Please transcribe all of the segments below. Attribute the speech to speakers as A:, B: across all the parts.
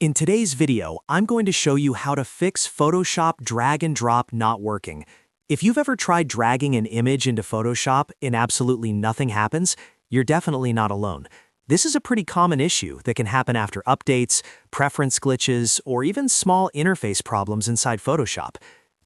A: In today's video, I'm going to show you how to fix Photoshop drag and drop not working. If you've ever tried dragging an image into Photoshop and absolutely nothing happens, you're definitely not alone. This is a pretty common issue that can happen after updates, preference glitches, or even small interface problems inside Photoshop.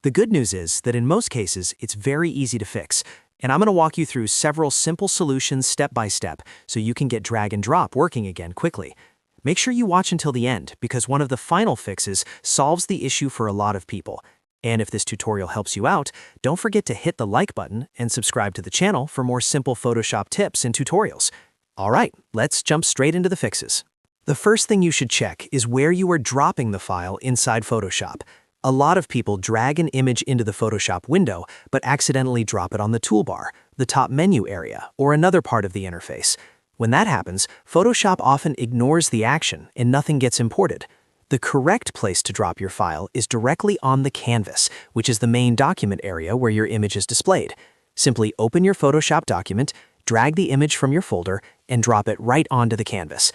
A: The good news is that in most cases, it's very easy to fix, and I'm going to walk you through several simple solutions step by step so you can get drag and drop working again quickly. Make sure you watch until the end because one of the final fixes solves the issue for a lot of people. And if this tutorial helps you out, don't forget to hit the like button and subscribe to the channel for more simple Photoshop tips and tutorials. All right, let's jump straight into the fixes. The first thing you should check is where you are dropping the file inside Photoshop. A lot of people drag an image into the Photoshop window but accidentally drop it on the toolbar, the top menu area, or another part of the interface. When that happens, Photoshop often ignores the action and nothing gets imported. The correct place to drop your file is directly on the canvas, which is the main document area where your image is displayed. Simply open your Photoshop document, drag the image from your folder, and drop it right onto the canvas.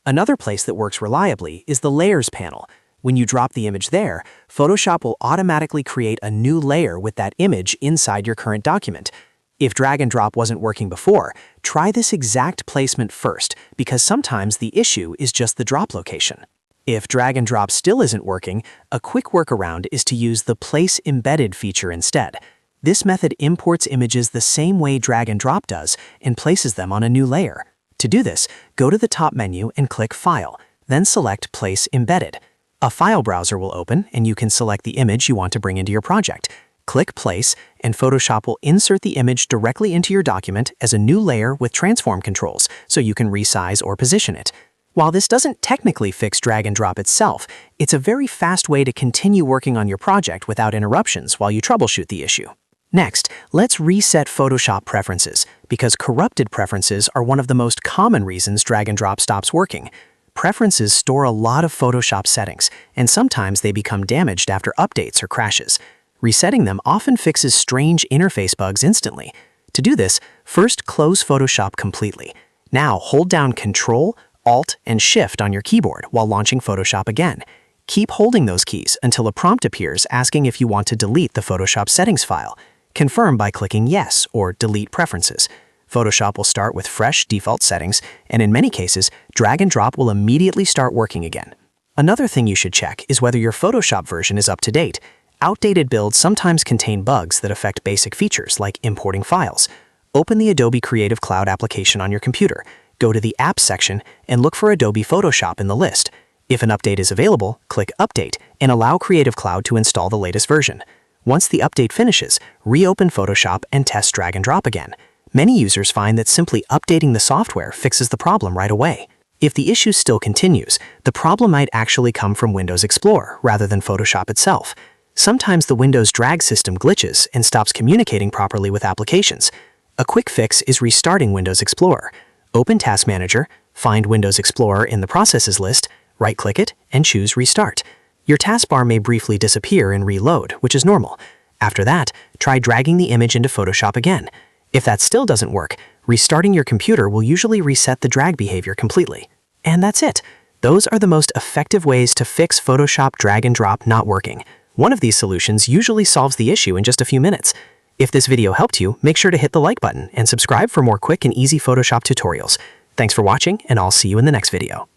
A: Another place that works reliably is the Layers panel. When you drop the image there, Photoshop will automatically create a new layer with that image inside your current document. If drag and drop wasn't working before, try this exact placement first because sometimes the issue is just the drop location. If drag and drop still isn't working, a quick workaround is to use the Place Embedded feature instead. This method imports images the same way drag and drop does and places them on a new layer. To do this, go to the top menu and click File, then select Place Embedded. A file browser will open and you can select the image you want to bring into your project. Click Place, and Photoshop will insert the image directly into your document as a new layer with transform controls, so you can resize or position it. While this doesn't technically fix drag and drop itself, it's a very fast way to continue working on your project without interruptions while you troubleshoot the issue. Next, let's reset Photoshop preferences, because corrupted preferences are one of the most common reasons drag and drop stops working. Preferences store a lot of Photoshop settings, and sometimes they become damaged after updates or crashes. Resetting them often fixes strange interface bugs instantly. To do this, first close Photoshop completely. Now hold down Ctrl, Alt, and Shift on your keyboard while launching Photoshop again. Keep holding those keys until a prompt appears asking if you want to delete the Photoshop settings file. Confirm by clicking Yes or Delete Preferences. Photoshop will start with fresh default settings, and in many cases, drag and drop will immediately start working again. Another thing you should check is whether your Photoshop version is up to date. Outdated builds sometimes contain bugs that affect basic features like importing files. Open the Adobe Creative Cloud application on your computer, go to the Apps section, and look for Adobe Photoshop in the list. If an update is available, click Update and allow Creative Cloud to install the latest version. Once the update finishes, reopen Photoshop and test drag and drop again. Many users find that simply updating the software fixes the problem right away. If the issue still continues, the problem might actually come from Windows Explorer rather than Photoshop itself. Sometimes the Windows drag system glitches and stops communicating properly with applications. A quick fix is restarting Windows Explorer. Open Task Manager, find Windows Explorer in the Processes list, right-click it, and choose Restart. Your taskbar may briefly disappear and reload, which is normal. After that, try dragging the image into Photoshop again. If that still doesn't work, restarting your computer will usually reset the drag behavior completely. And that's it. Those are the most effective ways to fix Photoshop drag and drop not working. One of these solutions usually solves the issue in just a few minutes. If this video helped you, make sure to hit the like button and subscribe for more quick and easy Photoshop tutorials. Thanks for watching, and I'll see you in the next video.